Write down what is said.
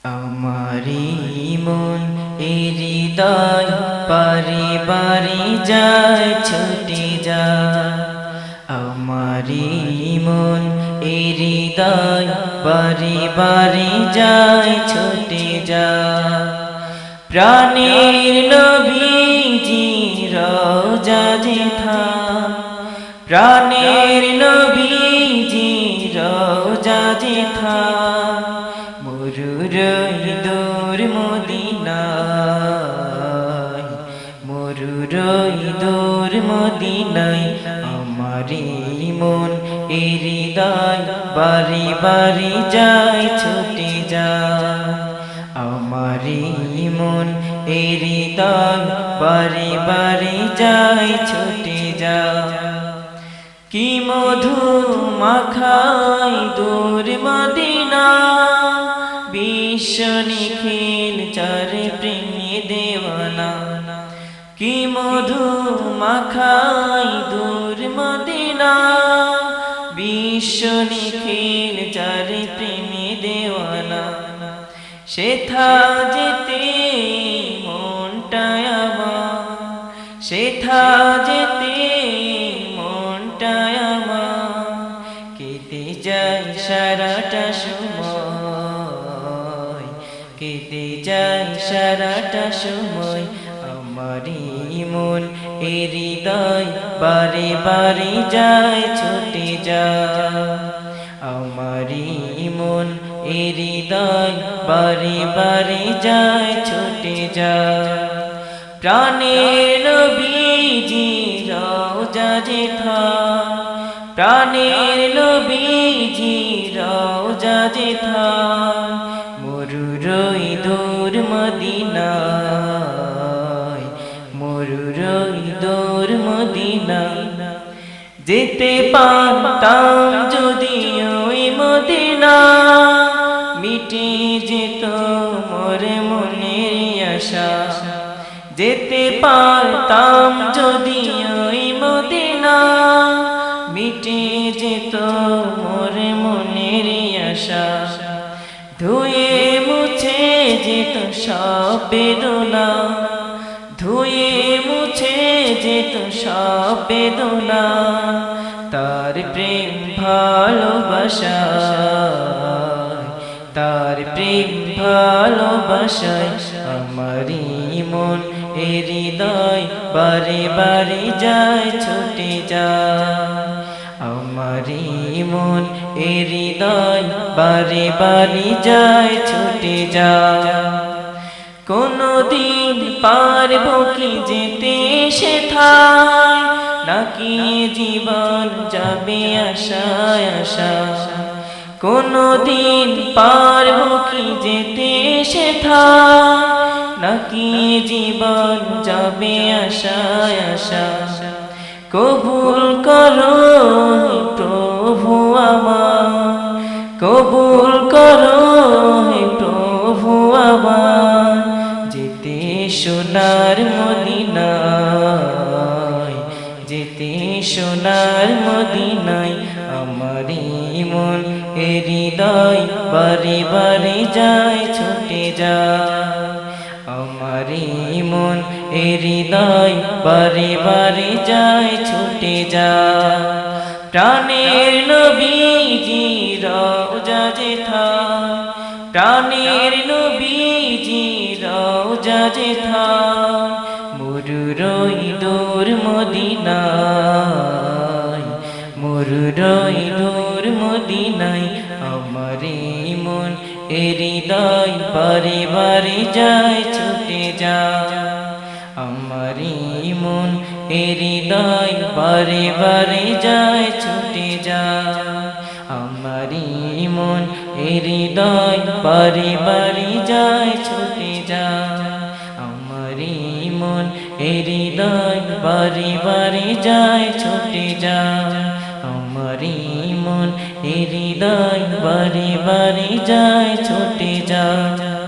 আমারি মন হৃদয় বারে বারে যায় ছুটে যায়। আমারি মন হৃদয় বারে বারে যায় ছুটে যায়। প্রাণের নবীজি রওজা যেথায়, প্রাণের নবীজি রওজা যেথায়, মরুর দূর মদিনায়, মরুর দূর মদিনায়। আমারি মন হৃদয় বারে বারে যায় ছুটে যায়। আমারি মন হৃদয় বারে বারে যায় ছুটে যায়। কি মধু মাখায় দূর মদিনা, বিশ্ব নিখিল চার প্রেমে দেওয়ানা। কি মধু মাখায় দূর মদিনা, বিশ্ব নিখিল চার প্রেমে দেওয়ানা। সেথা যেতে মনটায় আমার, সেথা যেতে মনটায় আমার, কেটে যায় সারাটা সময়, কেটে যায় সারাটা সময়। আমারি মন হৃদয় বারে বারে যায় ছুটে যায়। আমারি মন হৃদয় বারে বারে যায় ছুটে যায়। প্রাণের নবীজি রওজা যেথায়, প্রাণের নবীজি রওজা যেথায়, মরুর দূর মদিনায়, মরুর দূর মদিনায়। যেতে পারতাম যদি ওই মদিনা, মিটে যেত মোর মনের আশা। যেতে পারতাম যদি ওই মদিনা, মিটে যেত মোর মনের আশা। ধুয়ে মুছে যেত সব বেদনা, ধুয়ে মুছে যেত সব বেদনা। তার প্রেম ভালোবাসায়, তার প্রেম ভালোবাসায়। আমারি মন হৃদয় বারে বারে যায় ছুটে যায়। আমারি মন হৃদয় বারে বারে যায় ছুটে যায়। কোনদিন পারবো কি যেতে সেথায়, নাকি জীবন যাবে আশায় আশায়। কোনদিন পারবো কি যেতে সেথায়, নাকি জীবন যাবে আশায় আশায়। কবুল করো হে প্রভু আমার, কবুল করো হে প্রভু আমার। যেতে সোনার মদিনায়, যেতে সোনার মদিনায়। আমারি মন হৃদয় বারে বারে যায় ছুটে যায়। আমারি মন হৃদয় বারে বারে যায় ছুটে যায়। প্রাণের নবীজি রওজা যেথায়, প্রাণের নবীজি রওজা যেথায়, মরুর দূর মদিনায়, মরুর দূর মদিনায়। আমারি মন হৃদয় বারে বারে যায় ছুটে যায়। আমারি মন হৃদয় বারে বারে যায় ছুটে যায়। আমারি মন হৃদয় বারে বারে যায় ছুটে যায়। আমারি মন হৃদয় বারে বারে যায় ছুটে যায়। আমারি মন হৃদয় বারে বারে যায় ছুটে যায়।